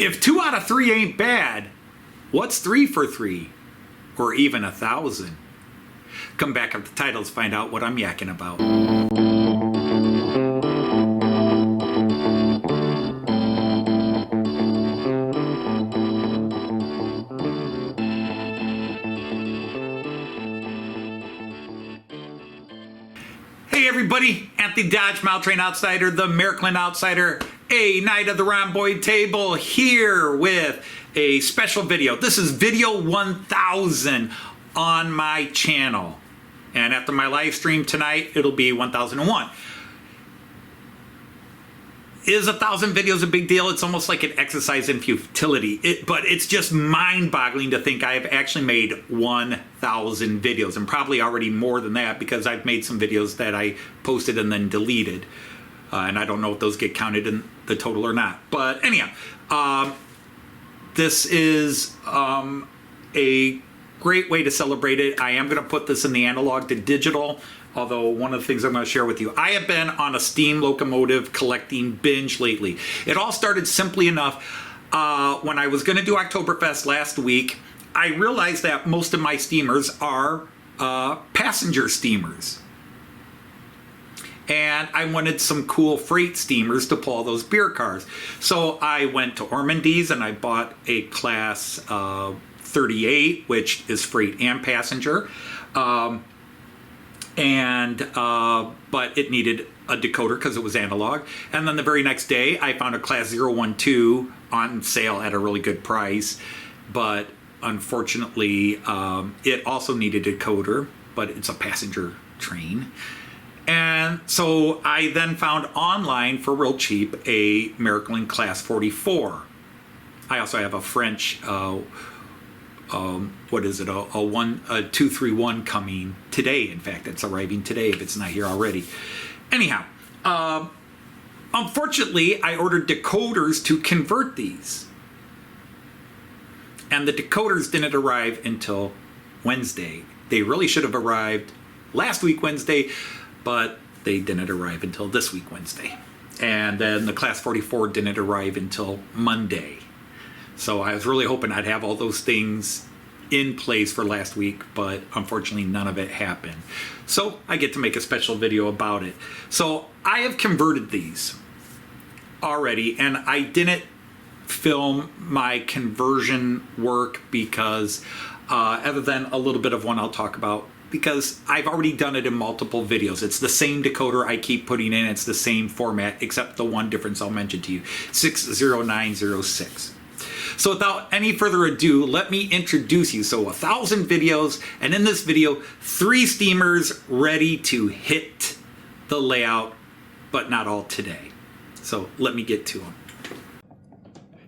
If 2 out of 3 ain't bad, what's 3 for 3? Or even 1,000? Come back up the titles, find out what I'm yakking about. Hey everybody, Anthony Dodge, Mile Train Outsider, the Maryland Outsider, a Knight of the Rhomboid Table, here with a special video. This is video 1000 on my channel. And after my live stream tonight, it'll be 1001. Is 1,000 videos a big deal? It's almost like an exercise in futility. But it's just mind-boggling to think I've actually made 1,000 videos, and probably already more than that because I've made some videos that I posted and then deleted. And I don't know if those get counted in the total or not. But anyhow, this is a great way to celebrate it. I am going to put this in the analog to digital, although one of the things I'm going to share with you, I have been on a steam locomotive collecting binge lately. It all started simply enough when I was going to do Oktoberfest last week. I realized that most of my steamers are passenger steamers. And I wanted some cool freight steamers to pull those beer cars. So I went to Ormondy's and I bought a class 38, which is freight and passenger. But it needed a decoder because it was analog. And then the very next day, I found a class 012 on sale at a really good price. But unfortunately, it also needed a decoder, but it's a passenger train. And so I then found online for real cheap a Maryland class 44. I also have a French, what is it, a 231 coming today. In fact, it's arriving today if it's not here already. Anyhow, unfortunately, I ordered decoders to convert these. And the decoders didn't arrive until Wednesday. They really should have arrived last week Wednesday, but they didn't arrive until this week Wednesday. And then the class 44 didn't arrive until Monday. So I was really hoping I'd have all those things in place for last week, but unfortunately none of it happened. So I get to make a special video about it. So I have converted these already, and I didn't film my conversion work because other than a little bit of one I'll talk about, because I've already done it in multiple videos. It's the same decoder I keep putting in. It's the same format, except the one difference I'll mention to you, 60906. So without any further ado, let me introduce you. So 1,000 videos, and in this video, 3 steamers ready to hit the layout, but not all today. So let me get to them.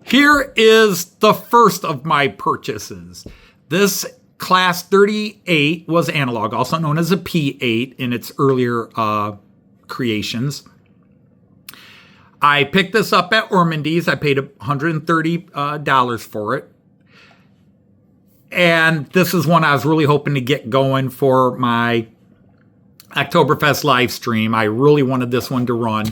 Here is the first of my purchases. This Class 38 was analog, also known as a P8 in its earlier creations. I picked this up at Ormondy's. I paid $130 for it. And this is one I was really hoping to get going for my Oktoberfest live stream. I really wanted this one to run.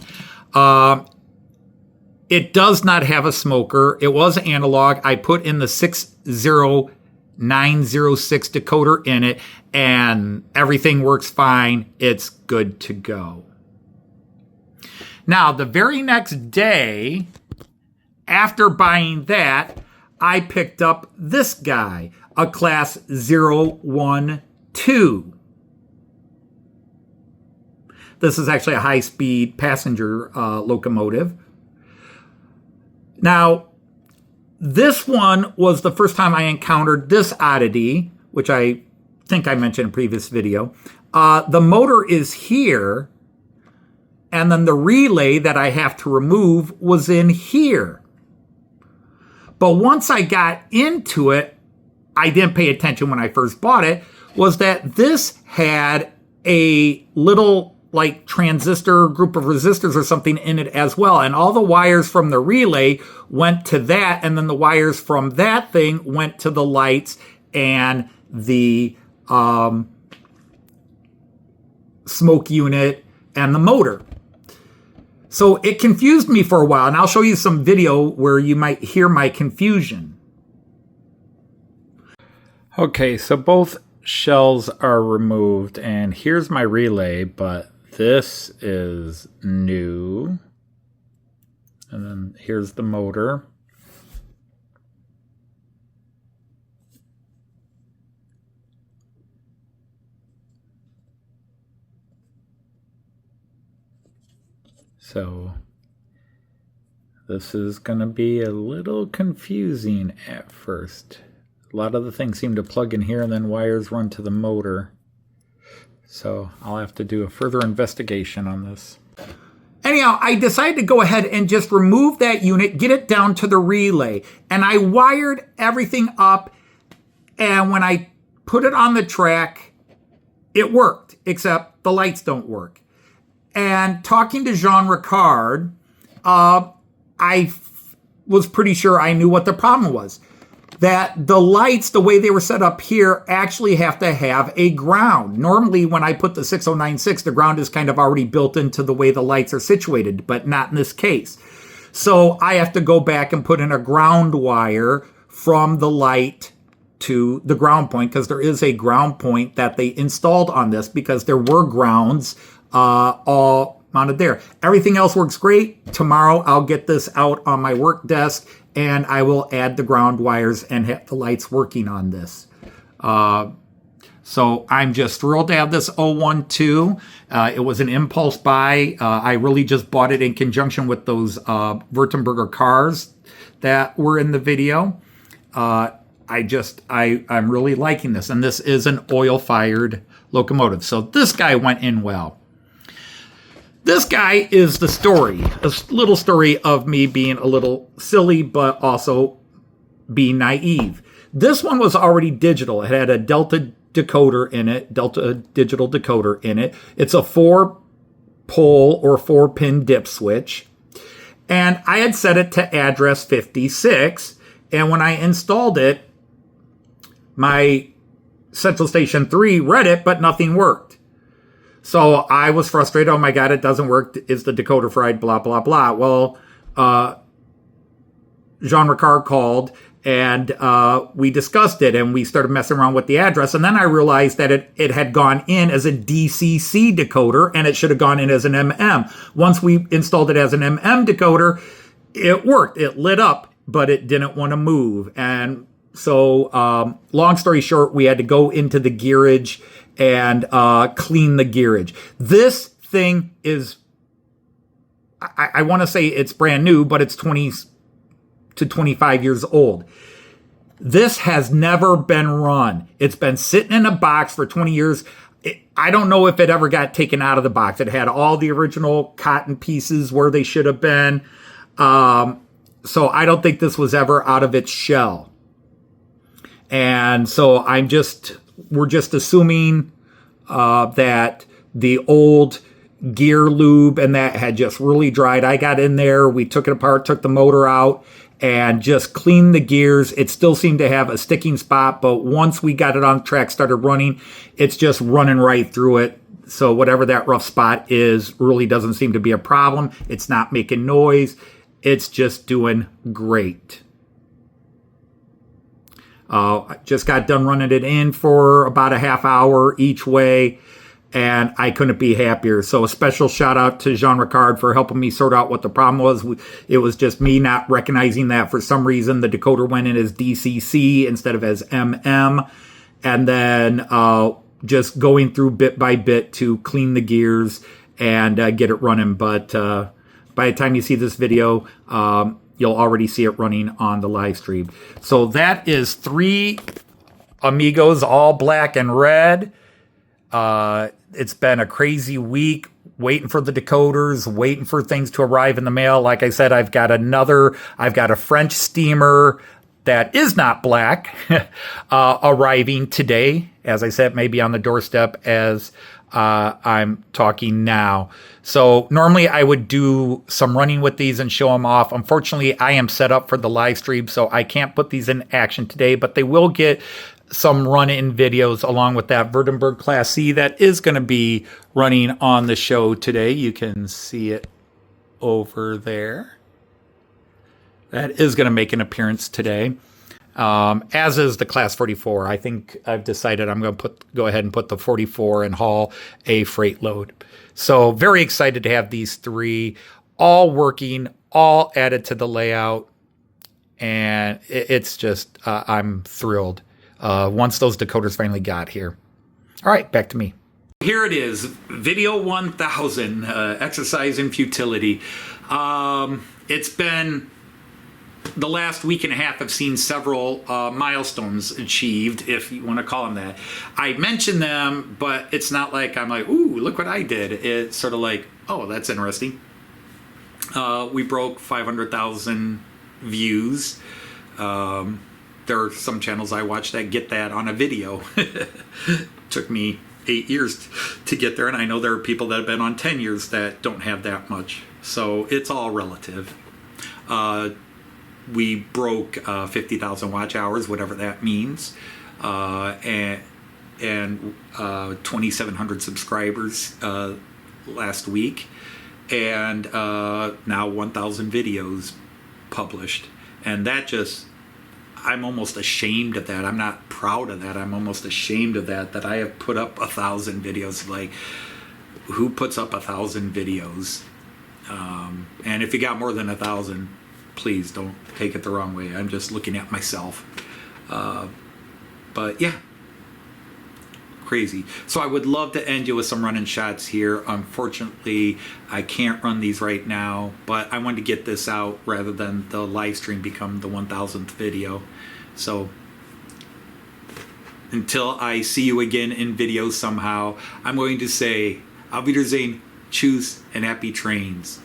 It does not have a smoker. It was analog. I put in the 60906 decoder in it, and everything works fine. It's good to go. Now, the very next day, after buying that, I picked up this guy, a class 012. This is actually a high-speed passenger locomotive. Now, this one was the first time I encountered this oddity, which I think I mentioned in a previous video. The motor is here, and then the relay that I have to remove was in here. But once I got into it, I didn't pay attention when I first bought it, was that this had a little like transistor group of resistors or something in it as well. And all the wires from the relay went to that, and then the wires from that thing went to the lights and the smoke unit and the motor. So it confused me for a while, and I'll show you some video where you might hear my confusion. Okay, so both shells are removed, and here's my relay, but this is new. And then here's the motor. So this is going to be a little confusing at first. A lot of the things seem to plug in here and then wires run to the motor. So I'll have to do a further investigation on this. Anyhow, I decided to go ahead and just remove that unit, get it down to the relay. And I wired everything up. And when I put it on the track, it worked, except the lights don't work. And talking to Jean Ricard, I was pretty sure I knew what the problem was. That the lights, the way they were set up here, actually have to have a ground. Normally, when I put the 6096, the ground is kind of already built into the way the lights are situated, but not in this case. So I have to go back and put in a ground wire from the light to the ground point, because there is a ground point that they installed on this, because there were grounds all mounted there. Everything else works great. Tomorrow I'll get this out on my work desk, and I will add the ground wires and have the lights working on this. So I'm just thrilled to have this 012. It was an impulse buy. I really just bought it in conjunction with those Württemberger cars that were in the video. I'm really liking this. And this is an oil-fired locomotive. So this guy went in well. This guy is the story, a little story of me being a little silly, but also being naive. This one was already digital. It had a Delta decoder in it, Delta digital decoder in it. It's a 4-pole or 4-pin dip switch. And I had set it to address 56. And when I installed it, my Central Station 3 read it, but nothing worked. So I was frustrated. Oh my God, it doesn't work. Is the decoder fried? Blah, blah, blah. Well, Jean Ricard called, and we discussed it, and we started messing around with the address. And then I realized that it had gone in as a DCC decoder, and it should have gone in as an MM. Once we installed it as an MM decoder, it worked. It lit up, but it didn't want to move. And so long story short, we had to go into the gearage and clean the gearage. This thing is, I want to say it's brand new, but it's 20 to 25 years old. This has never been run. It's been sitting in a box for 20 years. I don't know if it ever got taken out of the box. It had all the original cotton pieces where they should have been. So I don't think this was ever out of its shell. And so we're just assuming that the old gear lube and that had just really dried. I got in there, we took it apart, took the motor out, and just cleaned the gears. It still seemed to have a sticking spot, but once we got it on track, started running, it's just running right through it. So whatever that rough spot is really doesn't seem to be a problem. It's not making noise. It's just doing great. I just got done running it in for about a half hour each way, and I couldn't be happier. So a special shout out to Jean Ricard for helping me sort out what the problem was. It was just me not recognizing that for some reason the decoder went in as DCC instead of as MM, and then just going through bit by bit to clean the gears and get it running. But by the time you see this video, you'll already see it running on the live stream. So that is 3 Amigos, all black and red. It's been a crazy week, waiting for the decoders, waiting for things to arrive in the mail. Like I said, I've got a French steamer that is not black arriving today. As I said, maybe on the doorstep as I'm talking now. So normally I would do some running with these and show them off. Unfortunately, I am set up for the live stream, so I can't put these in action today, but they will get some run-in videos along with that Württemberg Class C that is going to be running on the show today. You can see it over there. That is going to make an appearance today, as is the Class 44. I think I've decided I'm going to go ahead and put the 44 and haul a freight load. So very excited to have these three all working, all added to the layout. And it's just, I'm thrilled once those decoders finally got here. All right, back to me. Here it is, video 1000, exercise in futility. It's been the last week and a half. I've seen several milestones achieved, if you want to call them that. I mention them, but it's not like I'm like, ooh, look what I did. It's sort of like, oh, that's interesting. We broke 500,000 views. There are some channels I watch that get that on a video. Took me 8 years to get there, and I know there are people that have been on 10 years that don't have that much. So it's all relative. We broke 50,000 watch hours, whatever that means, and 2,700 subscribers last week, and now 1,000 videos published. And that just, I'm almost ashamed of that. I'm not proud of that. I'm almost ashamed of that I have put up 1,000 videos. Like, who puts up 1,000 videos? And if you got more than 1,000, please don't take it the wrong way. I'm just looking at myself. But yeah, crazy. So I would love to end you with some running shots here. Unfortunately, I can't run these right now, but I wanted to get this out rather than the live stream become the 1,000th video. So until I see you again in video somehow, I'm going to say, Auf Wiedersehen, tschüss, and happy trains.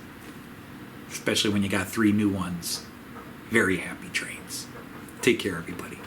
Especially when you got 3 new ones. Very happy trains. Take care, everybody.